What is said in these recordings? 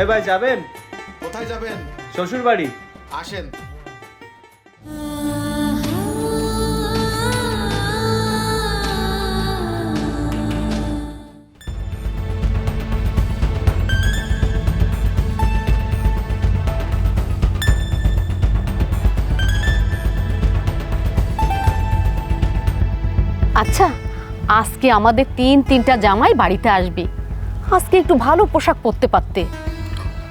এ ভাই যাবেন? কোথায় যাবেন? শ্বশুর বাড়ি। আসেন। আচ্ছা, আজকে আমাদের তিনটা জামাই বাড়িতে আসবে। আজকে একটু ভালো পোশাক পরতে পারতে।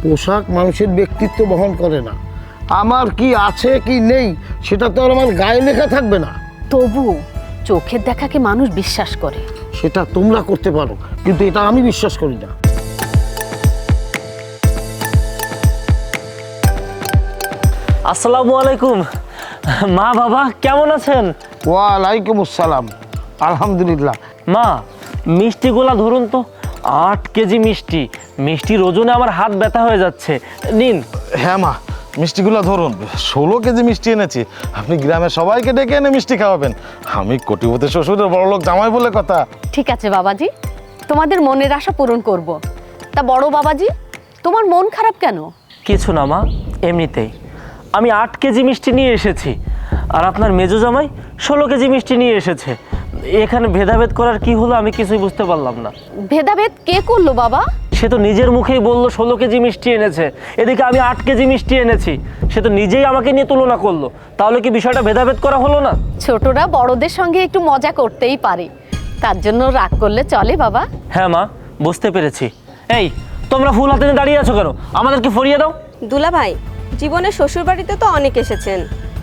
পোশাক মানুষের ব্যক্তিত্ব বহন করে না। আমার কি আছে কি নেই সেটা তো আর আমার গায়ে লেখা থাকবে না। তবু চোখের দেখাকে মানুষ বিশ্বাস করে। সেটা তোমরা করতে পারো, কিন্তু এটা আমি বিশ্বাস করি না। আসসালামু আলাইকুম। মা বাবা কেমন আছেন? ওয়ালাইকুম আসসালাম, আলহামদুলিল্লাহ। মা, মিষ্টিগুলা ধরুন তো। 8 কেজি মিষ্টি। মিষ্টির ওজনে আমার হাত ব্যথা হয়ে যাচ্ছে। নিন। হ্যাঁ মা, মিষ্টিগুলো ধরুন। 16 কেজি মিষ্টি এনেছি। আপনি গ্রামের সবাইকে ডেকে এনে মিষ্টি খাওয়াবেন। আমি কোটিপতি শ্বশুরের বড় লোক জামাই বলে কথা। ঠিক আছে বাবাজি, তোমাদের মনের আশা পূরণ করব। তা বড় বাবাজি, তোমার মন খারাপ কেন? কিছু না মা, এমনিতেই। আমি 8 কেজি মিষ্টি নিয়ে এসেছি, আর আপনার মেজো জামাই 16 কেজি মিষ্টি নিয়ে এসেছে। এখানে ভেদাভেদ করার কি হলো আমি কিছুই বুঝতে পারলাম না। ভেদাভেদ কে করলো বাবা? সে তো নিজের মুখেই বললো 16 কেজি মিষ্টি এনেছে, এদিকে আমি 8 কেজি মিষ্টি এনেছি। সে তো নিজেই আমাকে নিয়ে তুলনা করলো। তাহলে কি বিষয়টা ভেদাভেদ করা হলো না? ছোটরা বড়দের সঙ্গে একটু মজা করতেই পারে, তার জন্য রাগ করলে চলে বাবা? হ্যাঁ মা, বুঝতে পেরেছি। এই, তোমরা ফুল হাতে নিয়ে দাঁড়িয়ে আছো কেন? আমাদেরকে ফরিয়ে দাও। দুলা ভাই, জীবনে শ্বশুরবাড়িতে তো অনেক এসেছেন,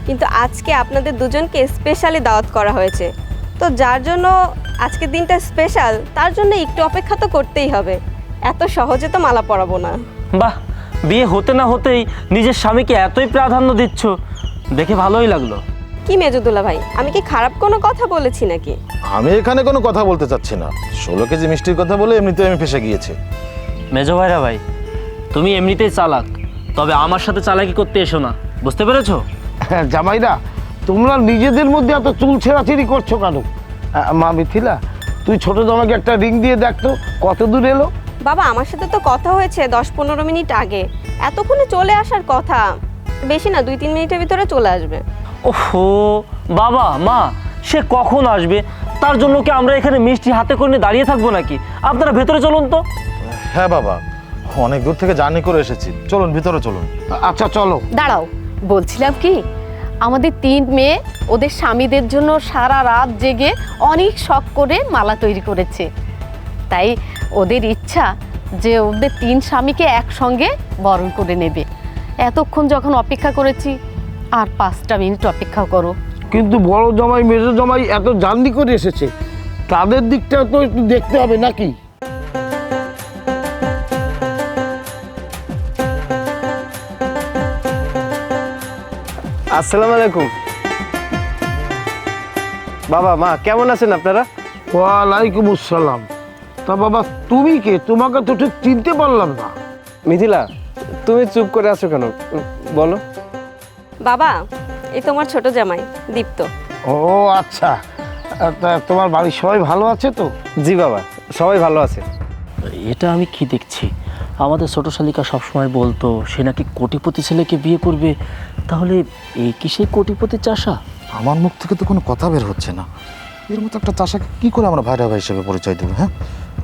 কিন্তু আজকে আপনাদের দুজনকে স্পেশালি দাওয়াত করা হয়েছে। তো যার জন্য আজকের দিনটা স্পেশাল, তার জন্য একটু অপেক্ষা তো করতেই হবে। এত সহজে তো মালা পরাবো না। বাহ, বিয়ে হতে না হতেই নিজের স্বামীকে এতই প্রাধান্য দিচ্ছ, দেখে ভালোই লাগলো। কি মেজো দুলা ভাই, আমি কি খারাপ কোনো কথা বলেছি নাকি? আমি এখানে কোনো কথা বলতে চাচ্ছি না। 16 কেজি মিষ্টির কথা বলে এমনিতে আমি ফেসে গিয়েছি। মেজো ভাইরা ভাই, তুমি এমনিতেই চালাক, তবে আমার সাথে চালাকি করতে এসো না, বুঝতে পেরেছো? হ্যাঁ জামাইরা, তোমরা নিজেদের মধ্যে এত চুল ছেঁড়াছেড়ি করছো কেন? মা মিথিলা, তুই ছোট জামাইকে একটা রিং দিয়ে দেখতো কত দূর এলো। বাবা, আমার সাথে তো কথা হয়েছে 10-15 মিনিট আগে। এতক্ষণে চলে আসার কথা। বেশি না, 2-3 মিনিটের ভিতরে চলে আসবে। ওহো বাবা মা, সে কখন আসবে? তার জন্য কি আমরা এখানে মিষ্টি হাতে করে নিয়ে দাঁড়িয়ে থাকবো নাকি? আপনারা ভেতরে চলুন তো। হ্যাঁ বাবা, অনেক দূর থেকে জার্নি করে এসেছি, চলুন ভিতরে চলুন। আচ্ছা চলো। দাঁড়াও, বলছিলাম কি, আমাদের 3 মেয়ে ওদের স্বামীদের জন্য সারা রাত জেগে অনেক শখ করে মালা তৈরি করেছে। তাই ওদের ইচ্ছা যে ওদের 3 স্বামীকে একসঙ্গে বরণ করে নেবে। এতক্ষণ যখন অপেক্ষা করেছি, আর 5টা মিনিট অপেক্ষা করো। কিন্তু বড় জামাই মেজো জামাই এত জার্নি করে এসেছে, তাদের দিকটা তো একটু দেখতে হবে নাকি? আসসালামু আলাইকুম। বাবা মা কেমন আছেন আপনারা? ওয়ালাইকুম আসসালাম। তা বাবা তুমি কে? তোমাকে তো ঠিক চিনতে পারলাম না। মিথিলা, তুমি চুপ করে আছো কেন, বলো। বাবা, এই তোমার ছোট জামাই দীপ্ত। ও আচ্ছা, তা তোমার বাড়ির সবাই ভালো আছে তো? জি বাবা, সবাই ভালো আছে। এটা আমি কি দেখছি? আমাদের ছোট শালিকা সবসময় বলতো সে নাকি কোটিপতি ছেলেকে বিয়ে করবে। তাহলে এই কি সেই কোটিপতি চাষা? আমার মুখ থেকে তো কোনো কথা বের হচ্ছে না। এর মতো একটা চাষাকে কি করে আমরা ভাইরা ভাই হিসেবে পরিচয় দেবো? হ্যাঁ,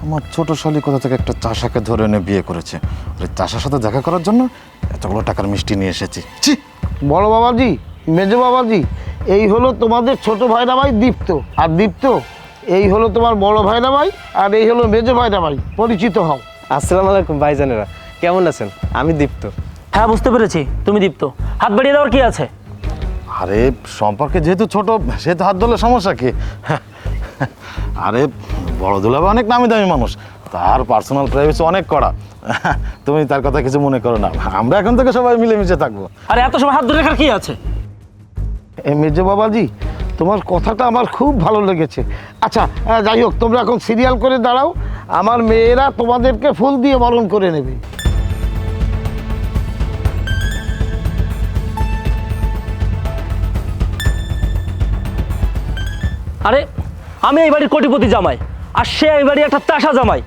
আমার ছোট শালি কোথা থেকে একটা চাষাকে ধরে এনে বিয়ে করেছে। ওই চাষার সাথে দেখা করার জন্য এতগুলো টাকার মিষ্টি নিয়ে এসেছি। ছি! বড় বাবাজি, মেজো বাবাজি, এই হলো তোমাদের ছোট ভাইরা ভাই দীপ্ত। আর দীপ্ত, এই হলো তোমার বড় ভাইরা ভাই, আর এই হলো মেজো ভাইরা ভাই। পরিচিত হও। আসসালামু আলাইকুম ভাইজানেরা, কেমন আছেন? আমি দীপ্ত। হ্যাঁ বুঝতে পেরেছি, তুমি দীপ্ত। হাত বাড়িয়ে দেওয়ার কি আছে? আরে সম্পর্কে যেহেতু ছোট, সেহেতু হাত ধরলে সমস্যা কি? আরে বড় দুলাভাই অনেক নামি দামি মানুষ, তার পার্সোনাল প্রাইভেসি অনেক কড়া। তুমি তার কথা কিছু মনে করো না, আমরা এখন থেকে সবাই মিলেমিশে থাকবো। আরে এত সময় হাত ধরে রাখার কি আছে? এ মেজো বাবাজি, তোমার কথাটা আমার খুব ভালো লেগেছে। আচ্ছা যাই হোক, তোমরা এখন সিরিয়াল করে দাঁড়াও, আমার মেয়েরা তোমাদেরকে ফুল দিয়ে বরণ করে নেবে। আরে আমি এই বাড়ির কোটিপতি জামাই, আর সে এই বাড়ির একটা চাষা জামাই।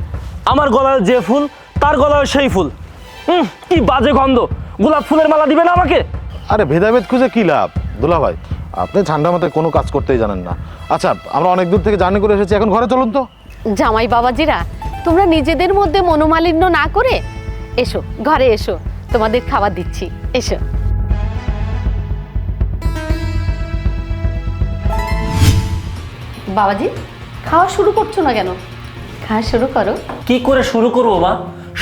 আমার গলায় যে ফুল, তার গলায় সেই ফুল। কি বাজে গন্ধ, গোলাপ ফুলের মালা দিবে না আমাকে? আরে ভেদাভেদ খুঁজে কি লাভ দুলা ভাই, আপনি ঠান্ডা মাথায় কোনো কাজ করতেই জানেন না। আচ্ছা আমরা অনেক দূর থেকে জার্নি করে এসেছি, এখন ঘরে চলুন তো। জামাই বাবাজিরা, তোমরা নিজেদের মধ্যে মনোমালিন্য না করে এসো, ঘরে এসো, তোমাদের খাবার দিচ্ছি, এসো। বাবাজি, খাওয়া শুরু করছো না কেন? খাওয়া শুরু করো। কি করে শুরু করবো মা?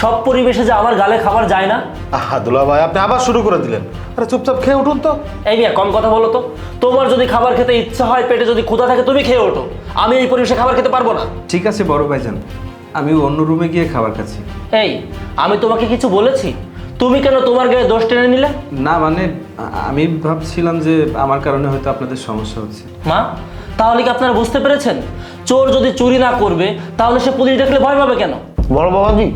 সব পরিবেশে যে আমার গালে খাবার যায় না। আহা দুলা ভাই, আপনি আবার শুরু করে দিলেন। আরে চুপচাপ খেয়ে উঠুন তো। এই মিয়া, কম কথা বলো তো। তোমার যদি খাবার খেতে ইচ্ছা হয়, পেটে যদি ক্ষুধা থাকে, তুমি খেয়ে ওঠো। আমি এই পরিবেশে খাবার খেতে পারবো না। ঠিক আছে বড় ভাইজান, আমি অন্য রুমে গিয়ে খাবার খাচ্ছি। এই, আমি তোমাকে কিছু বলেছি? তুমি কেন তোমার গায়ে দোষ টেনে নিলে? না মানে আমি ভাবছিলাম যে আমার কারণে হয়তো আপনাদের সমস্যা হচ্ছে। মা, তাহলে কি আপনারা বুঝতে পেরেছেন? চোর যদি চুরি না করবে তাহলে সে পুলিশ ডাকলে ভয় পাবে কেন? বড় বাবাজি,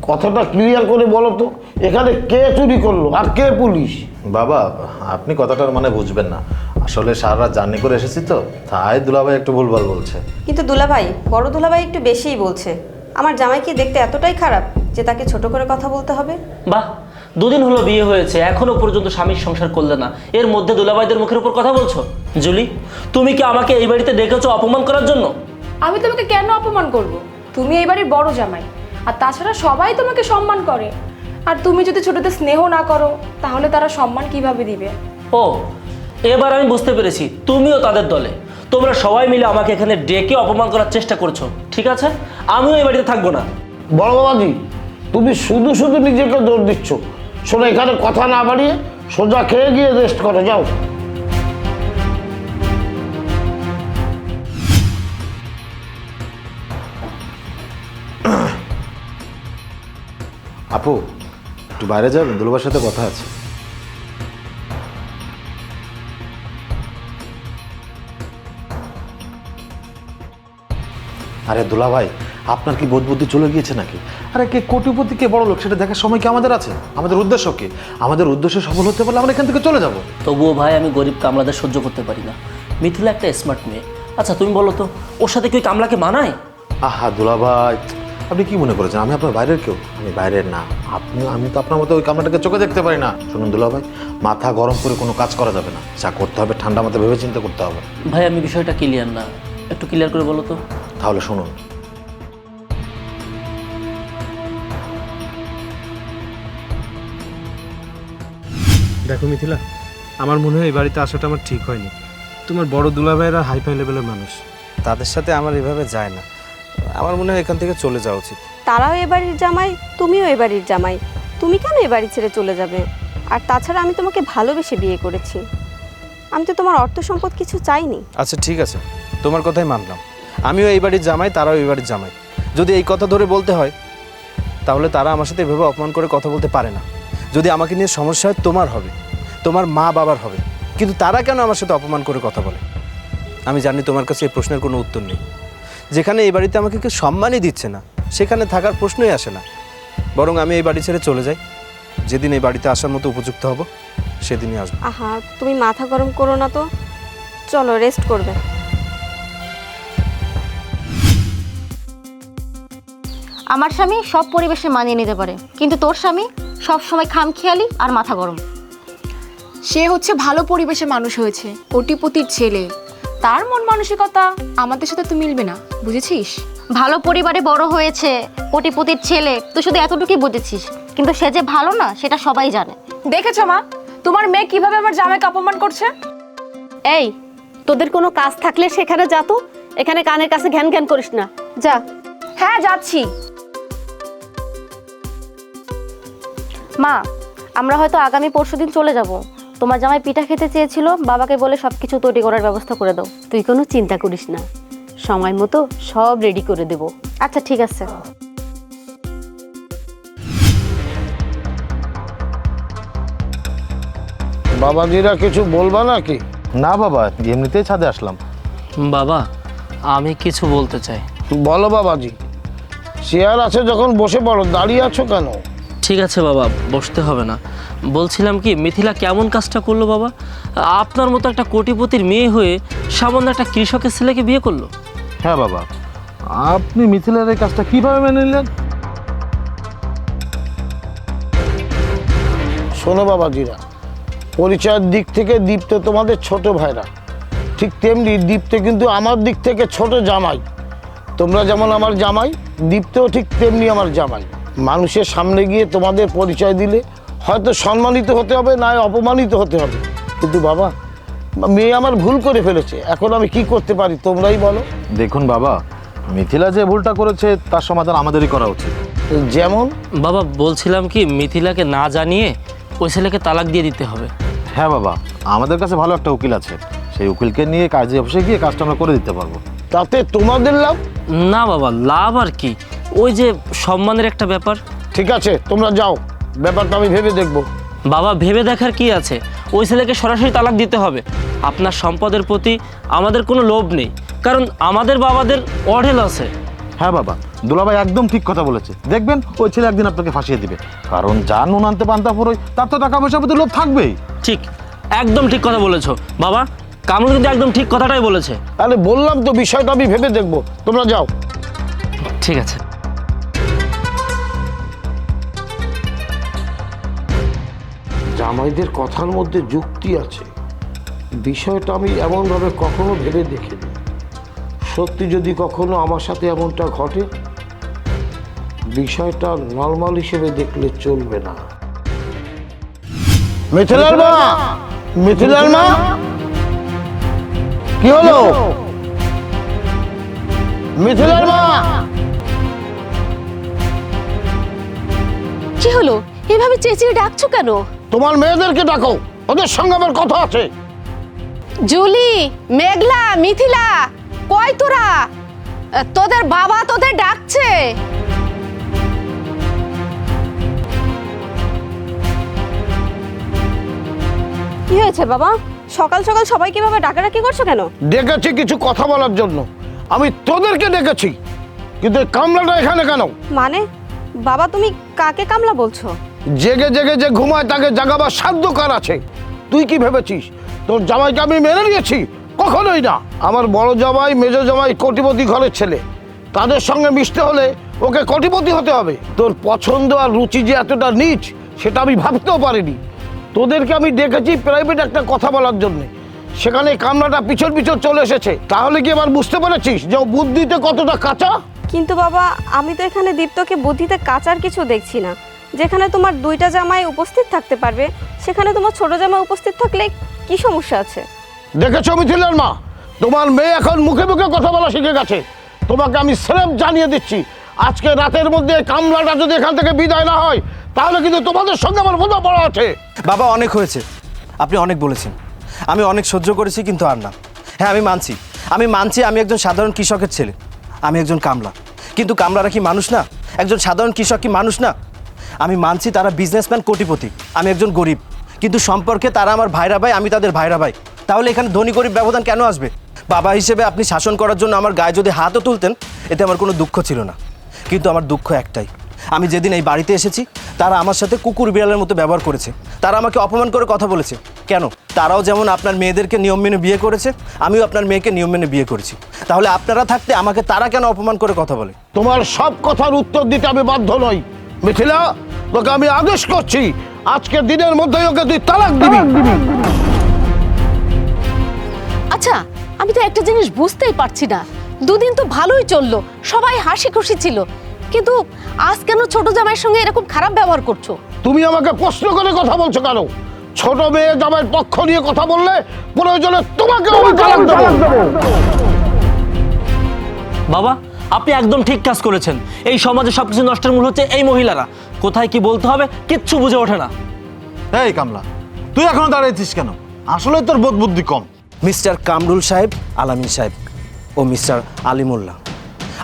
কথাটা ক্লিয়ার করে বলো তো, এখানে কে চুরি করলো আর কে পুলিশ? বাবা, আপনি কথাটার মানে বুঝবেন না। আসলে সারা রাত জার্নি করে এসেছি তো, তাই দুলা ভাই একটু ভুলভাল বলছে। কিন্তু দুলাভাই, বড় দুলাভাই একটু বেশিই বলছে। আমার জামাই কি দেখতে এতটাই খারাপ যে তাকে ছোট করে কথা বলতে হবে? বাহ, দুদিন হলো বিয়ে হয়েছে, এখনো পর্যন্ত স্বামীর সংসার করলে না, এর মধ্যে দুলাভাইদের মুখের উপর কথা বলছো? জুলি, তুমি কি আমাকে এই বাড়িতে ডেকেছো অপমান করার জন্য? আমি তোমাকে কেন অপমান করব? তুমি এই বাড়ির বড় জামাই, আর তাছাড়া সবাই তোমাকে সম্মান করে। আর তুমি যদি ছোটদের স্নেহ না করো তাহলে তারা সম্মান কিভাবে দিবে? ও, এবার আমি বুঝতে পেরেছি, তুমিও তাদের দলে। তোমরা সবাই মিলে আমাকে এখানে ডেকে অপমান করার চেষ্টা করছো। ঠিক আছে, আমিও এই বাড়িতে থাকবো না। বড় বাবাজি, তুমি শুধু শুধু নিজেকে দৌড় দিচ্ছ। শোনো, এখানে কথা না বাড়িয়ে সোজা খেয়ে গিয়ে রেস্ট করো, যাও। আপু, একটু বাইরে যাবেন, দুলাভাইয়ের সাথে কথা আছে। আরে দুলা ভাই, আপনার কি বোধ বুদ্ধি চলে গিয়েছে নাকি? আরে কে কোটিপতি কে বড় লোক সেটা দেখার সময় কি আমাদের আছে? আমাদের উদ্দেশ্য কি? আমাদের উদ্দেশ্য সফল হতে পারলে আমরা এখান থেকে চলে যাব। তবুও ভাই, আমি গরিব কামলাদের সহ্য করতে পারি না। মিথিলা একটা স্মার্ট মেয়ে। আচ্ছা তুমি বলো তো, ওর সাথে কি ওই কামলাকে মানায়? আহা দুলা ভাই, আপনি কি মনে করেছেন আমি আপনার বাইরের কেউ? আমি বাইরের না। আমি তো আপনার মতো ওই কামলাটাকে চোখে দেখতে পারি না। শুনুন দুলা ভাই, মাথা গরম করে কোনো কাজ করা যাবে না। যা করতে হবে ঠান্ডা মাথায় ভেবে চিন্তা করতে হবে। ভাই, আমি বিষয়টা ক্লিয়ার না, একটু ক্লিয়ার করে বলো তো। তাহলে শুনুন, দেখো মিথিলা, আমার মনে হয় এই বাড়িতে আসাটা আমার ঠিক হয়নি। তোমার বড় দুলাভাইরা হাইফাই লেভেলের মানুষ, তাদের সাথে আমার এভাবে যায় না। আমার মনে হয় এখান থেকে চলে যাওয়া উচিত। তারাও এ বাড়ির জামাই, তুমিও এ বাড়ির জামাই। তুমি কেন এ বাড়ি ছেড়ে চলে যাবে? আর তাছাড়া আমি তোমাকে ভালোবেসে বিয়ে করেছি। আমি তো তোমার অর্থ সম্পদ কিছু চাইনি। আচ্ছা ঠিক আছে, তোমার কথাই মানলাম। আমিও এই বাড়ির জামাই, তারাও এই বাড়ির জামাই। যদি এই কথা ধরে বলতে হয় তাহলে তারা আমার সাথে এভাবে অপমান করে কথা বলতে পারে না। যদি আমাকে নিয়ে সমস্যা হয় তোমার হবে, তোমার মা বাবার হবে, কিন্তু তারা কেন আমার সাথে অপমান করে কথা বলে? আমি জানি তোমার কাছে এই প্রশ্নের কোনো উত্তর নেই। যেখানে এই বাড়িতে আমাকে কেউ সম্মানই দিচ্ছে না, সেখানে থাকার প্রশ্নই আসে না। বরং আমি এই বাড়ি ছেড়ে চলে যাই। যেদিন এই বাড়িতে আসার মতো উপযুক্ত হব সেদিনই আসবো। আহা, তুমি মাথা গরম করো না তো, চলো রেস্ট করবে। আমার স্বামী সব পরিবেশে মানিয়ে নিতে পারে, কিন্তু তোর স্বামী সব সময় খামখেয়ালি আর মাথা গরম। সে হচ্ছে ভালো পরিবেশে মানুষ হয়েছে, কোটিপতির ছেলে। তার মন মানসিকতা আমাদের সাথে তো মিলবে না, বুঝেছিস? ভালো পরিবারে বড় হয়েছে, কোটিপতির ছেলে, তুই শুধু এতটুকুই বুঝেছিস, কিন্তু সে যে ভালো না সেটা সবাই জানে। দেখেছো মা, তোমার মেয়ে কিভাবে আমার জামাইকে অপমান করছে? এই, তোদের কোনো কাজ থাকলে সেখানে যা তো, এখানে কানের কাছে ঘ্যান ঘ্যান করিস না, যা। হ্যাঁ যাচ্ছি। মা, আমরা হয়তো আগামী পরশুদিন চলে যাব। তোমার জামাই পিঠা খেতে চেয়েছিল, বাবাকে বলে সবকিছু তৈরি করার ব্যবস্থা করে দাও। তুই কোনো চিন্তা করিস না, সময় মতো সব রেডি করে দেব। আচ্ছা ঠিক আছে। বাবাজিরা কিছু বলবা নাকি? না বাবা, এমনিতেই ছাদে আসলাম। বাবা, আমি কিছু বলতে চাই। বলো বাবাজি, চেয়ার আছে যখন বসে পড়ো, দাঁড়িয়ে আছো কেন? ঠিক আছে বাবা, বসতে হবে না। বলছিলাম কি, মিথিলা কেমন কাজটা করলো বাবা? আপনার মতো একটা কোটিপতির মেয়ে হয়ে সামান্য একটা কৃষকের ছেলেকে বিয়ে করলো। হ্যাঁ বাবা, আপনি মিথিলার এই কাজটা কিভাবে মেনে নিলেন? শোনো বাবাজিরা, পরিচয়ের দিক থেকে দীপ্ত তোমাদের ছোট ভাইরা, ঠিক তেমনি দীপ্ত কিন্তু আমার দিক থেকে ছোট জামাই। তোমরা যেমন আমার জামাই, দীপ্তও ঠিক তেমনি আমার জামাই। মানুষের সামনে গিয়ে তোমাদের পরিচয় দিলে হয়তো সম্মানিত হতে হবে, না অপমানিত হতে হবে। কিন্তু বাবা, মেয়ে আমার ভুল করে ফেলেছে, এখন আমি কি করতে পারি তোমরাই বলো। দেখুন বাবা, মিথিলা যে ভুলটা করেছে তার সমাধান আমাদেরই করা উচিত। যেমন বাবা বলছিলাম কি, মিথিলাকে না জানিয়ে ওই ছেলেকে তালাক দিয়ে দিতে হবে। হ্যাঁ বাবা, আমাদের কাছে ভালো একটা উকিল আছে, সেই উকিলকে নিয়ে কাজী অফিসে গিয়ে কাজটা আমরা করে দিতে পারবো। তাতে তোমাদের লাভ। না বাবা, লাভ আর কি, ওই যে সম্মানের একটা ব্যাপার। ঠিক আছে, তোমরা যাও, ব্যাপারটা আমি ভেবে দেখবো। বাবা ভেবে দেখার কি আছে, ওই ছেলেকে সরাসরি তালাক দিতে হবে। আপনার সম্পদের প্রতি আমাদের কোনো লোভ নেই, কারণ আমাদের বাবাদের অঢেল আছে। হ্যাঁ বাবা, দুলাভাই একদম ঠিক কথা বলেছে। দেখবেন ওই ছেলে একদিন আপনাকে ফাঁসিয়ে দিবে, কারণ যা নুন আনতে পান্তা ফুরোয় তার তো টাকা পয়সার প্রতি লোভ থাকবেই। ঠিক, একদম ঠিক কথা বলেছো বাবা। কামরুল কিন্তু একদম ঠিক কথাটাই বলেছে। তাহলে বললাম তো, বিষয়টা আমি ভেবে দেখবো, তোমরা যাও। ঠিক আছে। জামাইদের কথার মধ্যে যুক্তি আছে, বিষয়টা আমি এমনভাবে কখনো ভেবে দেখিনি। সত্যি যদি কখনো আমার সাথে এমনটা ঘটে, বিষয়টা নর্মাল হিসেবে দেখলে চলবে না। মিথিলার মা, মিথিলার মা, কি হলো? মিথিলার মা, কি হলো? এভাবে চেঁচিয়ে ডাকছো কেন? তোমার মেয়েদেরকে ডাকো, ওদের সঙ্গে আমার কথা আছে। জুলি, মেঘলা, মিথিলা, কই তোরা? তোদের বাবা তোদের ডাকছে। কি হয়েছে বাবা? সকাল সকাল সবাই কিভাবে ডাকাডাকি করছো কেন? ডেকেছি কিছু কথা বলার জন্য। আমি তোদেরকে ডেকেছি, কিন্তু এই কামলাটা এখানে কেন? মানে বাবা, তুমি কাকে কামলা বলছো? জেগে জেগে যে ঘুমায় তাকে জাগাবার সাধ্য কার আছে? তুই কি ভেবেছিস তোর জামাইকে আমি মেনে নিয়েছি? কখনোই না। আমার বড় জামাই, মেজ জামাই কোটিপতি ঘরের ছেলে, তাদের সঙ্গে মিশতে হলে ওকে কোটিপতি হতে হবে। তোর পছন্দ আর রুচি যে এতটা নীচ, সেটা আমি ভাবতেও পারিনি। তোদেরকে আমি ডেকেছি প্রাইভেট একটা কথা বলার জন্যে, সেখানে কামলাটা পিছন পিছন চলে এসেছে। তাহলে কি এবার বুঝতে পেরেছিস যে ও বুদ্ধিতে কতটা কাঁচা? কিন্তু বাবা, আমি তো এখানে দীপ্তকে বুদ্ধিতে কাচার কিছু দেখছি না। যেখানে তোমার দুইটা জামাই উপস্থিত থাকতে পারবে, সেখানে তোমার ছোট জামাই উপস্থিত থাকলে কি সমস্যা আছে? দেখেছো মিথিলার মা, তোমার মেয়ে এখন মুখে মুখে কথা বলা শিখে গেছে। তোমাকে আমি স্রেফ জানিয়ে দিচ্ছি, আজকে রাতের মধ্যে কামলাটা যদি এখান থেকে বিদায় না হয়, তাহলে কিন্তু তোমাদের সঙ্গে আমার বোঝাপড়া আছে। বাবা অনেক হয়েছে, আপনি অনেক বলেছেন, আমি অনেক সহ্য করেছি, কিন্তু আর না। হ্যাঁ আমি মানছি, আমি একজন সাধারণ কৃষকের ছেলে, আমি একজন কামলা। কিন্তু কামলারা কি মানুষ না? একজন সাধারণ কৃষক কি মানুষ না? আমি মানছি তারা বিজনেসম্যান, কোটিপতি, আমি একজন গরিব, কিন্তু সম্পর্কে তারা আমার ভাইরা ভাই, আমি তাদের ভাইরা ভাই। তাহলে এখানে ধনী গরিব ব্যবধান কেন আসবে? বাবা হিসেবে আপনি শাসন করার জন্য আমার গায়ে যদি হাতও তুলতেন, এতে আমার কোনো দুঃখ ছিল না। কিন্তু আমার দুঃখ একটাই, আমি যেদিন এই বাড়িতে এসেছি তারা আমার সাথে কুকুর বিড়ালের মতো ব্যবহার করেছে। তারা আমাকে অপমান করে কথা বলেছে। কেন? তারাও যেমন আপনার মেয়েদেরকে নিয়ম মেনে বিয়ে করেছে, আমিও আপনার মেয়েকে নিয়ম মেনে বিয়ে করেছি। তাহলে আপনারা থাকতে আমাকে তারা কেন অপমান করে কথা বলে? তোমার সব কথার উত্তর দিতে আমি বাধ্য নই। মিথিলা, তোকে আমি আদেশ করছি, আজকের দিনের মধ্যেই ওকে তুই তালাক দিবি। আচ্ছা, আমি তো একটা জিনিস বুঝতেই পারছি না, দুদিন তো ভালোই চললো, সবাই হাসি খুশি ছিল, কিন্তু আজ কেন ছোট জামাইয়ের সঙ্গে এরকম খারাপ ব্যবহার করছো? তুমি আমাকে প্রশ্ন করে কথা বলছো কেন? ছোট মেয়ে জামাইয়ের পক্ষ নিয়ে কথা বললে প্রয়োজনে তোমাকে আমি তালাক দেবো। বাবা আপনি একদম ঠিক কাজ করেছেন। এই সমাজে সবকিছু নষ্টের মূল হচ্ছে এই মহিলারা। কোথায় কি বলতে হবে কিচ্ছু বুঝে ওঠে না। এই কামলা, তুই এখনো দাঁড়িয়েছিস কেন? আসলে তোর বোধ বুদ্ধি কম। মিস্টার কামরুল সাহেব, আলামিন সাহেব ও মিস্টার আলিমুল্লাহ,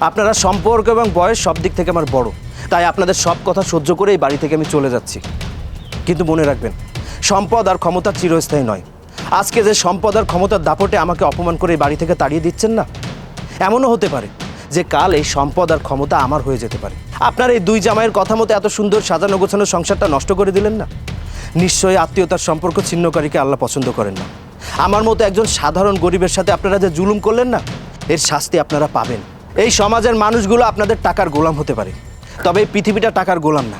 আপনারা সম্পর্ক এবং বয়স সব দিক থেকে আমার বড়, তাই আপনাদের সব কথা সহ্য করে এই বাড়ি থেকে আমি চলে যাচ্ছি। কিন্তু মনে রাখবেন, সম্পদ আর ক্ষমতা চিরস্থায়ী নয়। আজকে যে সম্পদ আর ক্ষমতার দাপটে আমাকে অপমান করে এই বাড়ি থেকে তাড়িয়ে দিচ্ছেন না, এমনও হতে পারে যে কাল এই সম্পদ আর ক্ষমতা আমার হয়ে যেতে পারে। আপনার এই দুই জামাইয়ের কথা মতো এত সুন্দর সাজানো গোছানো সংসারটা নষ্ট করে দিলেন না। নিশ্চয়ই আত্মীয়তার সম্পর্ক ছিন্নকারীকে আল্লাহ পছন্দ করেন না। আমার মতো একজন সাধারণ গরিবের সাথে আপনারা যে জুলুম করলেন না, এর শাস্তি আপনারা পাবেন। এই সমাজের মানুষগুলো আপনাদের টাকার গোলাম হতে পারে, তবে এই পৃথিবীটা টাকার গোলাম না।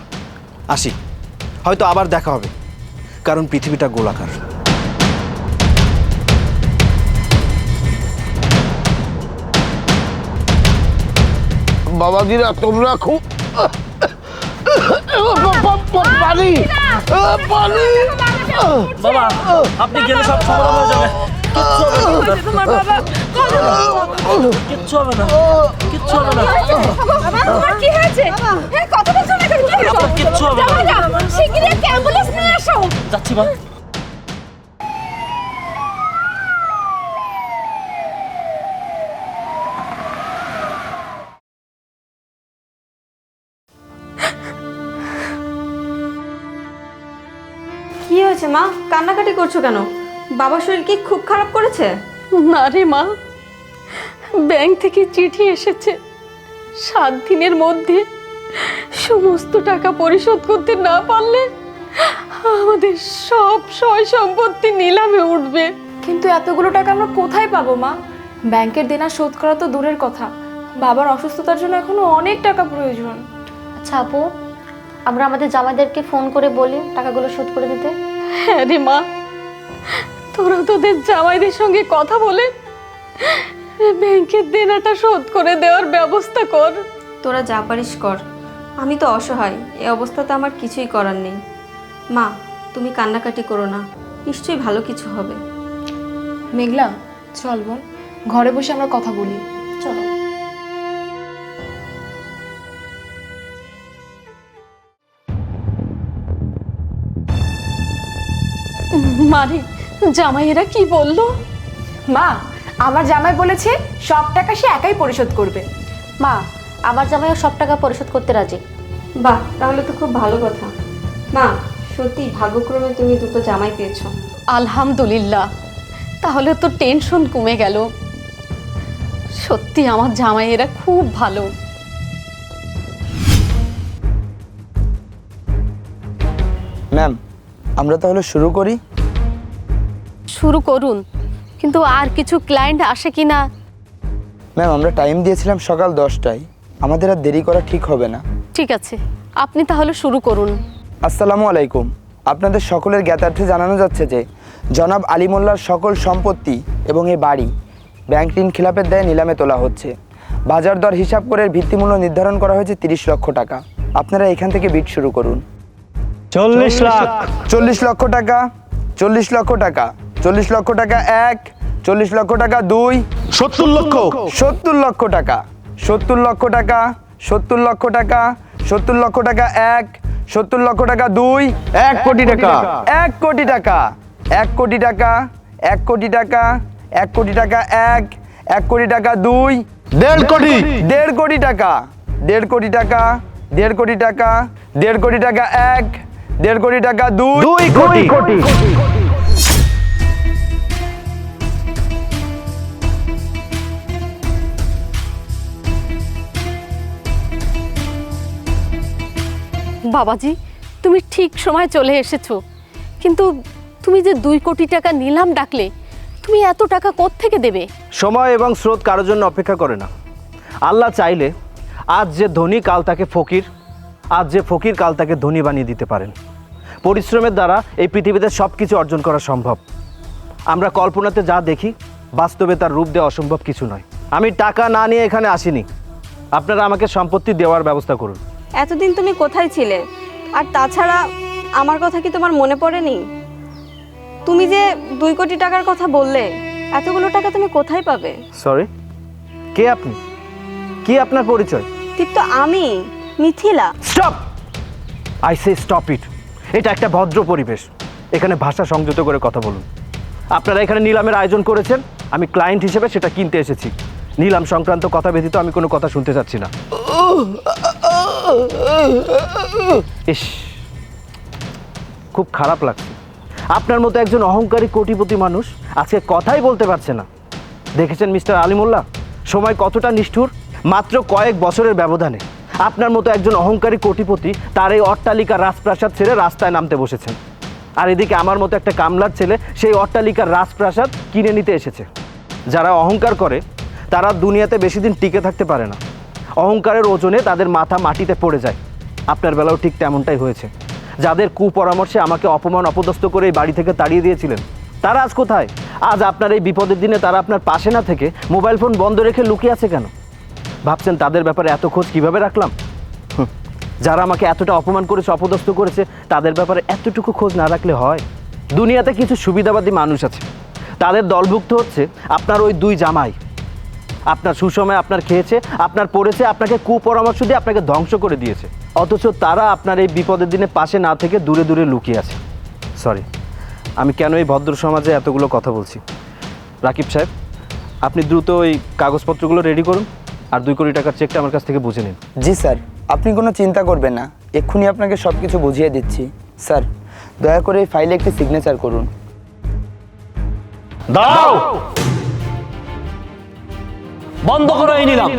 আসি, হয়তো আবার দেখা হবে। কারণ পৃথিবীটা গোলাকার। বাবাজিরা তোমরা খুব পানি পানি বাবা আপনি গেলে সব সমাধান হয়ে যাবে। কিচ্ছু হবে না, কিচ্ছু হবে না, কি হয়েছে? কথা বলছো না কেন? আপনার কিচ্ছু হবে না। শিগগিরই একটা অ্যাম্বুলেন্স নিয়ে আসো। যাচ্ছি মা। কি হয়েছে মা, কান্নাকাটি করছো কেন? বাবার শরীর কি খুব খারাপ করেছে? না রে মা, ব্যাংক থেকে চিঠি এসেছে 7 দিনের মধ্যে সমস্ত টাকা পরিশোধ করতে না পারলে আমাদের সব সয় সম্পত্তি নিলামে উঠবে। কিন্তু এতগুলো টাকা আমরা কোথায় পাবো মা? ব্যাংকের দেনা শোধ করা তো দূরের কথা, বাবার অসুস্থতার জন্য এখনো অনেক টাকা প্রয়োজন। আচ্ছা আপু, আমরা আমাদের জামাইদেরকে ফোন করে বলি টাকাগুলো শোধ করে দিতে। হ্যাঁ রে মা, তোরা তোদের জামাইদের সঙ্গে কথা বলে ব্যাংকের দেনাটা শোধ করে দেওয়ার ব্যবস্থা কর। তোরা যা পারিস কর, আমি তো অসহায়, এই অবস্থাতে আমার কিছুই করার নেই। মা তুমি কান্নাকাটি করো না, নিশ্চয়ই ভালো কিছু হবে। মেঘলা চল বোন, ঘরে বসে আমরা কথা বলি। চলো। মানে জামাইয়েরা কি বললো? মা আমার জামাই বলেছে সব টাকা সে একাই পরিশোধ করবে। মা, আমার জামাইও সব টাকা পরিশোধ করতে রাজি। বাহ, তাহলে তো খুব ভালো কথা। মা সত্যি ভাগ্যক্রমে তুমি দুটো জামাই পেয়েছো। আলহামদুলিল্লাহ, তাহলে তো টেনশন কমে গেল। সত্যি আমার জামাইয়েরা খুব ভালো। ম্যাম, আমরা তাহলে শুরু করি? শুরু করুন, কিন্তু আর কিছু ক্লায়েন্ট আসে কি না? ম্যাম, আমরা টাইম দিয়েছিলাম সকাল 10টায়, আমাদের আর দেরি করা ঠিক হবে না। ঠিক আছে, আপনি তাহলে শুরু করুন। আসসালামু আলাইকুম। আপনাদের সকলের জ্ঞাতার্থে জানানো যাচ্ছে যে জনাব আলী মোল্লার সকল সম্পত্তি এবং এই বাড়ি ব্যাংক ঋণ খেলাপের দায়ে নিলামে তোলা হচ্ছে। বাজার দর হিসাব করে ভিত্তিমূল্য নির্ধারণ করা হয়েছে 30 লক্ষ টাকা। আপনারা এখান থেকে বিড শুরু করুন। 40 লাখ। 40 লক্ষ টাকা, 40 লক্ষ টাকা, 40 লক্ষ টাকা 1, 40 লক্ষ টাকা 2, 70 লক্ষ 70 লক্ষ টাকা, 70 লক্ষ টাকা, 70 লক্ষ টাকা, 70 লক্ষ টাকা 1, 70 লক্ষ টাকা 2, 1 কোটি টাকা 1 কোটি টাকা, 1 কোটি টাকা, 1 কোটি টাকা, 1 কোটি টাকা 1, 1 কোটি টাকা 2, 1.5 কোটি 1.5 কোটি টাকা, 1.5 কোটি টাকা, 1.5 কোটি টাকা, 1.5 কোটি টাকা 1, 1.5 কোটি টাকা 2, 2 কোটি বাবাজি, তুমি ঠিক সময় চলে এসেছো, কিন্তু তুমি যে 2 কোটি টাকা নিলাম ডাকলে, তুমি এত টাকা কোত্থেকে দেবে? সময় এবং স্রোত কারোর জন্য অপেক্ষা করে না। আল্লাহ চাইলে আজ যে ধনী কাল তাকে ফকির, আজ যে ফকির কাল তাকে ধনী বানিয়ে দিতে পারেন। পরিশ্রমের দ্বারা এই পৃথিবীতে সব কিছু অর্জন করা সম্ভব। আমরা কল্পনাতে যা দেখি, বাস্তবে তার রূপ দেওয়া অসম্ভব কিছু নয়। আমি টাকা না নিয়ে এখানে আসিনি, আপনারা আমাকে সম্পত্তি দেওয়ার ব্যবস্থা করুন। এতদিন তুমি কোথায় ছিলে? আর তাছাড়া আমার কথা কি তোমার মনে পড়েনি? তুমি যে 2 কোটি টাকার কথা বললে, এতগুলো টাকা তুমি কোথায় পাবে? সরি, কে আপনি? কি আপনার পরিচয়? ঠিক তো আমি, Mithila. Stop! I say stop it. এটা একটা ভদ্র পরিবেশ, এখানে ভাষা সংযত করে কথা বলুন। আপনারা এখানে নিলামের আয়োজন করেছেন, আমি ক্লায়েন্ট হিসেবে সেটা কিনতে এসেছি। নিলাম সংক্রান্ত কথা ব্যতীত আমি কোনো কথা শুনতে চাচ্ছি না। ইস, খুব খারাপ লাগছে। আপনার মতো একজন অহংকারী কোটিপতি মানুষ আজকে কথাই বলতে পারছে না। দেখেছেন মিস্টার আলী মোল্লা, সময় কতটা নিষ্ঠুর। মাত্র কয়েক বছরের ব্যবধানে আপনার মতো একজন অহংকারী কোটিপতি তার এই অট্টালিকার রাজপ্রাসাদ ছেড়ে রাস্তায় নামতে বসেছেন। আর এদিকে আমার মতো একটা কামলার ছেলে সেই অট্টালিকার রাজপ্রাসাদ কিনে নিতে এসেছে। যারা অহংকার করে তারা দুনিয়াতে বেশি দিন টিকে থাকতে পারে না। অহংকারের ওজনে তাদের মাথা মাটিতে পড়ে যায়। আপনার বেলাও ঠিক তেমনটাই হয়েছে। যাদের কুপরামর্শে আমাকে অপমান অপদস্থ করে এই বাড়ি থেকে তাড়িয়ে দিয়েছিলেন, তারা আজ কোথায়? আজ আপনার এই বিপদের দিনে তারা আপনার পাশে না থেকে মোবাইল ফোন বন্ধ রেখে লুকিয়ে আছে কেন? ভাবছেন তাদের ব্যাপারে এত খোঁজ কিভাবে রাখলাম? যারা আমাকে এতটা অপমান করেছে, অপদস্থ করেছে, তাদের ব্যাপারে এতটুকু খোঁজ না রাখলে হয়? দুনিয়াতে কিছু সুবিধাবাদী মানুষ আছে, তাদের দলভুক্ত হচ্ছে আপনার ওই দুই জামাই। আপনার সুসময়ে আপনার খেয়েছে, আপনার পড়েছে, আপনাকে কুপরামর্শ দিয়ে আপনাকে ধ্বংস করে দিয়েছে, অথচ তারা আপনার এই বিপদের দিনে পাশে না থেকে দূরে দূরে লুকিয়ে আছে। সরি, আমি কেন এই ভদ্র সমাজে এতগুলো কথা বলছি। রাকিব সাহেব, আপনি দ্রুত ওই কাগজপত্রগুলো রেডি করুন আর 2 কোটি টাকার চেকটা আমার কাছ থেকে বুঝে নিন। জি স্যার, আপনি কোনো চিন্তা করবেন না, এক্ষুনি আপনাকে সব কিছু বুঝিয়ে দিচ্ছি। স্যার, দয়া করে এই ফাইলে একটি সিগনেচার করুন। দাও, বন্ধ করো এই নিলাম।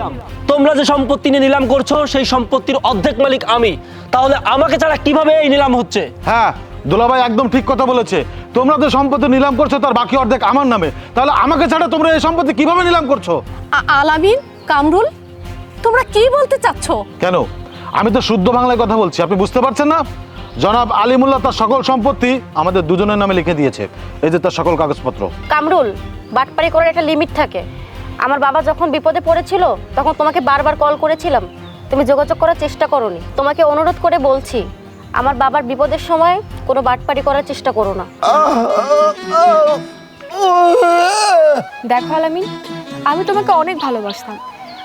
তোমরা যে সম্পত্তি নিয়ে নিলাম করছো, সেই সম্পত্তির অর্ধেক মালিক আমি। তাহলে আমাকে ছাড়া কিভাবে এই নিলাম হচ্ছে? হ্যাঁ, দুলাভাই একদম ঠিক কথা বলেছে। তোমরা যে সম্পত্তি নিলাম করছো তার বাকি অর্ধেক আমার নামে, তাহলে আমাকে ছাড়া তোমরা এই সম্পত্তি কিভাবে নিলাম করছো? আলামিন, কামরুল, তোমরা কি বলতে চাচ্ছ? কেন? আমি তো শুদ্ধ বাংলায় কথা বলছি, আপনি বুঝতে পারছেন না? জনাব আলিমুল্লাহ তার সকল সম্পত্তি আমাদের দুজনের নামে লিখে দিয়েছে। এই যে তার সকল কাগজপত্র। কামরুল, বাটপারি করার একটা লিমিট থাকে। আমার বাবা যখন বিপদে পড়েছিল তখন তোমাকে বারবার কল করেছিলাম, তুমি যোগাযোগ করার চেষ্টা করোনি। তোমাকে অনুরোধ করে বলছি, আমার বাবার বিপদের সময় কোনো বাটপারি করার চেষ্টা করো না। দেখো আলামিন, আমি তোমাকে অনেক ভালোবাসতাম।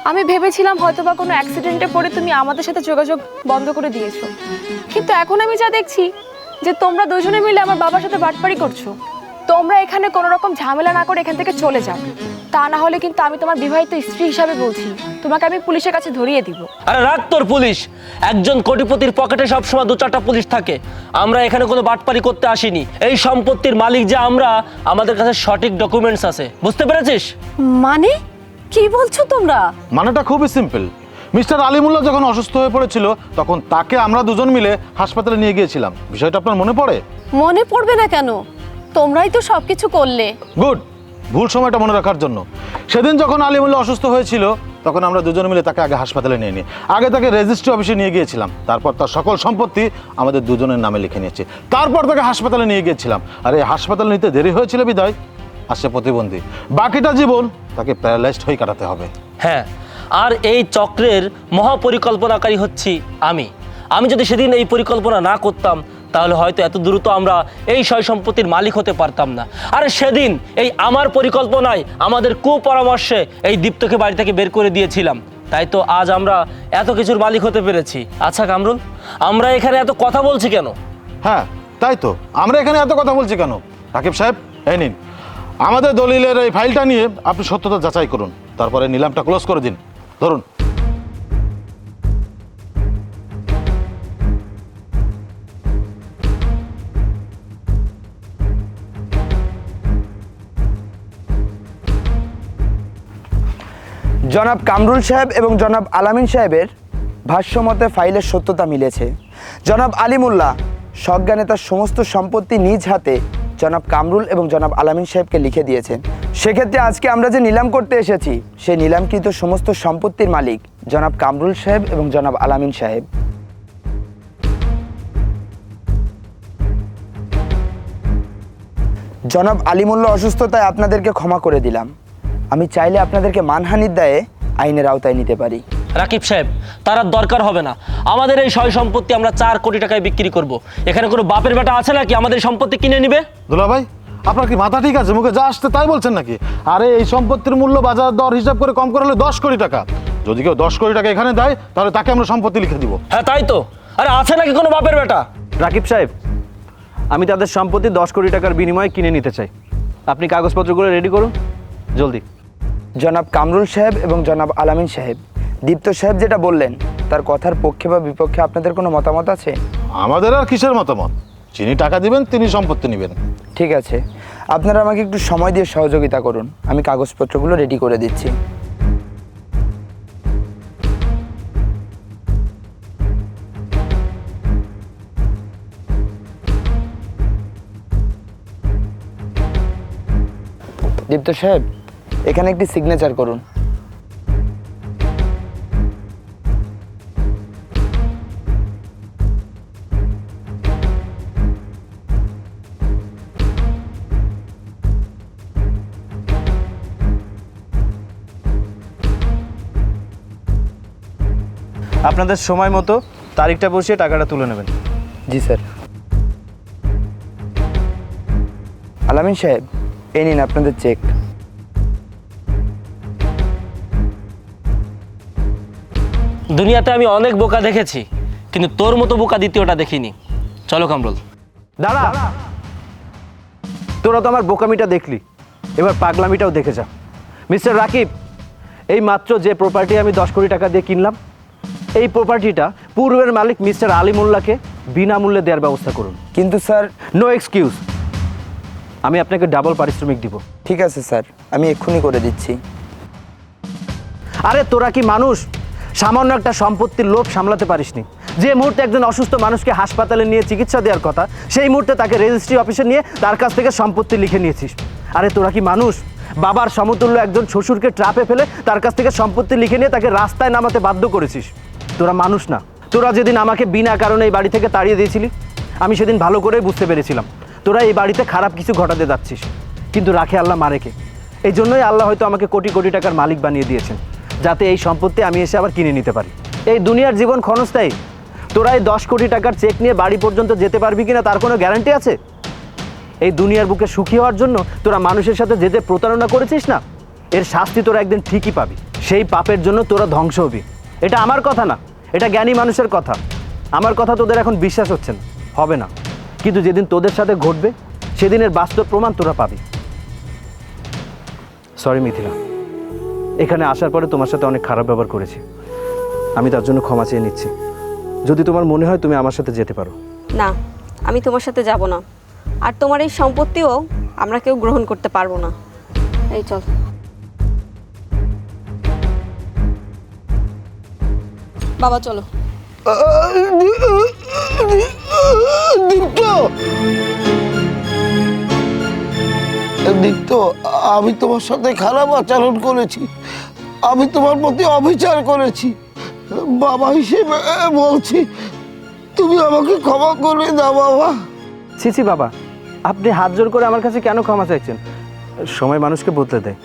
আমি ভেবেছিলাম হয়তোবা কোনো অ্যাক্সিডেন্টে পড়ে তুমি আমাদের সাথে যোগাযোগ বন্ধ করে দিয়েছো, কিন্তু এখন আমি যা দেখছি যে তোমরা দুজনে মিলে আমার বাবার সাথে বাটপারি করছো। তোমরা এখানে কোনো রকম ঝামেলা না করে এখান থেকে চলে যাও, তা না হলে কিন্তু আমি তোমার বিবাহিত স্ত্রী হিসাবে বলছি, তোমাকে আমি পুলিশের কাছে ধরিয়ে দিব। আরে রাখ তোর পুলিশ। একজন কোটিপতির পকেটে সবসময় 2-4টা পুলিশ থাকে। আমরা এখানে কোনো বাটপারি করতে আসিনি। এই সম্পত্তির মালিক যে আমরা, আমাদের কাছে সঠিক ডকুমেন্টস আছে, বুঝতে পেরেছিস? মানে কি বলছো তোমরা? মানেটা খুবই সিম্পল। মিস্টার আলিমুল্লাহ যখন অসুস্থ হয়ে পড়েছিল তখন তাকে আমরা দুজন মিলে হাসপাতালে নিয়ে গিয়েছিলাম। বিষয়টা আপনার মনে পড়ে? মনে পড়বে না কেন? তোমরাই তো সবকিছু করলে। গুড, ভুল সময়টা মনে রাখার জন্য। সেদিন যখন আলিমুল্লাহ অসুস্থ হয়েছিল তখন আমরা দুজন মিলে তাকে আগে হাসপাতালে নিয়ে নিই। আগে তাকে রেজিস্ট্রি অফিসে নিয়ে গিয়েছিলাম, তারপর তার সকল সম্পত্তি আমাদের দুজনের নামে লিখে নিয়েছি। তারপর তাকে হাসপাতালে নিয়ে গিয়েছিলাম। আর এই হাসপাতালে নিতে দেরি হয়েছিল বিদায় আসছে প্রতিবন্ধী। বাকিটা জীবন তাকে প্যারালাইজড হয়ে কাটাতে হবে। হ্যাঁ, আর এই চক্রের মহাপরিকল্পনাকারী হচ্ছি আমি। আমি যদি সেদিন এই পরিকল্পনা না করতাম তাহলে হয়তো এত দ্রুত আমরা এই সয় সম্পত্তির মালিক হতে পারতাম না। আরে সেদিন এই আমার পরিকল্পনায়, আমাদের কুপরামর্শে এই দীপ্তকে বাড়ি থেকে বের করে দিয়েছিলাম, তাই তো আজ আমরা এত কিছুর মালিক হতে পেরেছি। আচ্ছা কামরুল, আমরা এখানে এত কথা বলছি কেন? হ্যাঁ তাই তো, আমরা এখানে এত কথা বলছি কেন? রাকিব সাহেব, এই নিন আমাদের দলিলের এই ফাইলটা নিয়ে আপনি সত্যতা যাচাই করুন, তারপরে নিলামটা ক্লোজ করে দিন। ধরুন। জনাব কামরুল সাহেব এবং জনাব আলামিন সাহেবের ভাষ্যমতে ফাইলের সত্যতা মিলেছে। জনাব আলিমুল্লাহ সজ্ঞানে তার সমস্ত সম্পত্তি নিজ হাতে জনাব কামরুল এবং জনাব আলামিন সাহেবকে লিখে দিয়েছেন। সেক্ষেত্রে আজকে আমরা যে নিলাম করতে এসেছি, সেই নিলামকৃত সমস্ত সম্পত্তির মালিক জনাব কামরুল সাহেব এবং জনাব আলামিন সাহেব। জনাব আলিমুল্লাহ অসুস্থতায় আপনাদেরকে ক্ষমা করে দিলাম। আমি চাইলে আপনাদেরকে মানহানির দায়ে আইনের আওতায় নিতে পারি। রাকিব সাহেব, তার আর দরকার হবে না। আমাদের এই সয় সম্পত্তি আমরা 4 কোটি টাকায় বিক্রি করব। এখানে কোনো বাপের বেটা আছে নাকি আমাদের সম্পত্তি কিনে নিবে? দুলাভাই, আপনার কি মাথা ঠিক আছে? মুখে যা আসতে তাই বলছেন নাকি? আরে এই সম্পত্তির মূল্য বাজার দর হিসাব করে কম করে হলে 10 কোটি টাকা। যদি কেউ 10 কোটি টাকা এখানে দেয় তাহলে তাকে আমরা সম্পত্তি লিখে দিব। হ্যাঁ তাই তো। আরে আছে নাকি কোনো বাপের বেটা? রাকিব সাহেব, আমি তাদের সম্পত্তি 10 কোটি টাকার বিনিময়ে কিনে নিতে চাই। আপনি কাগজপত্রগুলো রেডি করুন জলদি। জনাব কামরুল সাহেব এবং জনাব আলামিন সাহেব, দীপ্ত সাহেব যেটা বললেন তার কথার পক্ষে বা বিপক্ষে আপনাদের কোনো মতামত আছে? আমাদের আর কিসের মতামত? যিনি টাকা দিবেন তিনি সম্পত্তি নেবেন। ঠিক আছে, আপনারা আমাকে একটু সময় দিয়ে সহযোগিতা করুন, আমি কাগজপত্রগুলো রেডি করে দিচ্ছি। দীপ্ত সাহেব, এখানে একটি সিগনেচার করুন। আপনাদের সময় মতো তারিখটা বসিয়ে টাকাটা তুলে নেবেন। জি স্যার। আলামিন সাহেব, এই নিন আপনাদের চেক। দুনিয়াতে আমি অনেক বোকা দেখেছি, কিন্তু তোর মতো বোকা দ্বিতীয়টা দেখিনি। চলো কামরুল। দাঁড়া, তোরা তো আমার বোকামিটা দেখলি, এবার পাগলামিটাও দেখে যা। মিস্টার রাকিব, এই মাত্র যে প্রপার্টি আমি 10 কোটি টাকা দিয়ে কিনলাম, এই প্রপার্টিটা পূর্বের মালিক মিস্টার আলিমুল্লাহকে বিনামূল্যে দেওয়ার ব্যবস্থা করুন। কিন্তু স্যার। নো এক্সকিউজ, আমি আপনাকে ডাবল পারিশ্রমিক দিব। ঠিক আছে স্যার, আমি এক্ষুনি করে দিচ্ছি। আরে তোরা কি মানুষ? সামান্য একটা সম্পত্তির লোভ সামলাতে পারিসনি। যে মুহূর্তে একজন অসুস্থ মানুষকে হাসপাতালে নিয়ে চিকিৎসা দেওয়ার কথা, সেই মুহূর্তে তাকে রেজিস্ট্রি অফিসে নিয়ে তার কাছ থেকে সম্পত্তি লিখে নিয়েছিস। আরে তোরা কি মানুষ? বাবার সমতুল্য একজন শ্বশুরকে ট্রাপে ফেলে তার কাছ থেকে সম্পত্তি লিখে নিয়ে তাকে রাস্তায় নামাতে বাধ্য করেছিস। তোরা মানুষ না। তোরা যেদিন আমাকে বিনা কারণে এই বাড়ি থেকে তাড়িয়ে দিয়েছিলি, আমি সেদিন ভালো করেই বুঝতে পেরেছিলাম তোরা এই বাড়িতে খারাপ কিছু ঘটাতে যাচ্ছিস। কিন্তু রাখে আল্লাহ মারেকে। এই জন্যই আল্লাহ হয়তো আমাকে কোটি কোটি টাকার মালিক বানিয়ে দিয়েছেন, যাতে এই সম্পত্তি আমি এসে আবার কিনে নিতে পারি। এই দুনিয়ার জীবন ক্ষণস্থায়ী। তোরা এই 10 কোটি টাকার চেক নিয়ে বাড়ি পর্যন্ত যেতে পারবি কিনা তার কোনো গ্যারান্টি আছে? এই দুনিয়ার বুকে সুখী হওয়ার জন্য তোরা মানুষের সাথে যে প্রতারণা করেছিস না, এর শাস্তি তোরা একদিন ঠিকই পাবি। সেই পাপের জন্য তোরা ধ্বংস হবি। এটা আমার কথা না, এটা জ্ঞানী মানুষের কথা। আমার কথা তোদের এখন বিশ্বাস হচ্ছে না, হবে না, কিন্তু যেদিন তোদের সাথে ঘটবে সেদিনের বাস্তব প্রমাণ তোরা পাবি। সরি মিথিলা, এখানে আসার পরে তোমার সাথে অনেক খারাপ ব্যবহার করেছি। আমি তার জন্য ক্ষমা চেয়ে নিচ্ছি। যদি তোমার মনে হয় তুমি আমার সাথে যেতে পারো। না, আমি তোমার সাথে যাব না, আর তোমার এই সম্পত্তিও আমরা কেউ গ্রহণ করতে পারবো না। এই চল। বাবা চলো। দীপ্ত, দীপ্ত, আমি তোমার সাথে খারাপ আচরণ করেছি, আমি তোমার প্রতি অবিচার করেছি। বাবা হিসেবে বলছি, তুমি আমাকে ক্ষমা করে দাও বাবা। ছি বাবা, আপনি হাত জোর করে আমার কাছে কেন ক্ষমা চাইছেন? সময় মানুষকে বদলে দেয়,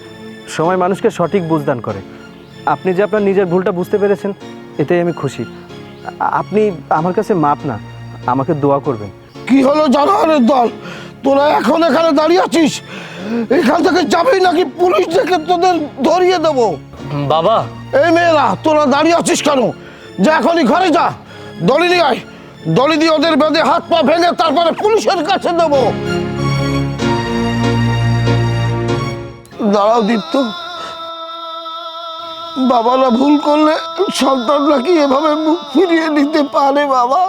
সময় মানুষকে সঠিক বুঝদান করে। আপনি যে আপনার নিজের ভুলটা বুঝতে পেরেছেন, এতেই আমি খুশি। আপনি আমার কাছে মাপ না, আমাকে দোয়া করবেন। কি হলো জানোয়ারের দল, তোরা এখন এখানে দাঁড়িয়ে আছিস? এখান থেকে যাবি নাকি পুলিশ ডেকে তোদের ধরিয়ে দেবো? বাবা, এই মেয়েরা, তোরা দাঁড়িয়ে আছিস কেন? যা এখনই ঘরে যা, দড়ি নিয়ে আয়। দড়ি দিয়ে ওদের বেঁধে হাত পা ভেঙে তারপরে পুলিশের কাছে দেবো। দাঁড়াও দীপ্ত, বাবারা ভুল করলে সন্তানরা কি এভাবে মুখ ফিরিয়ে নিতে পারে বাবা?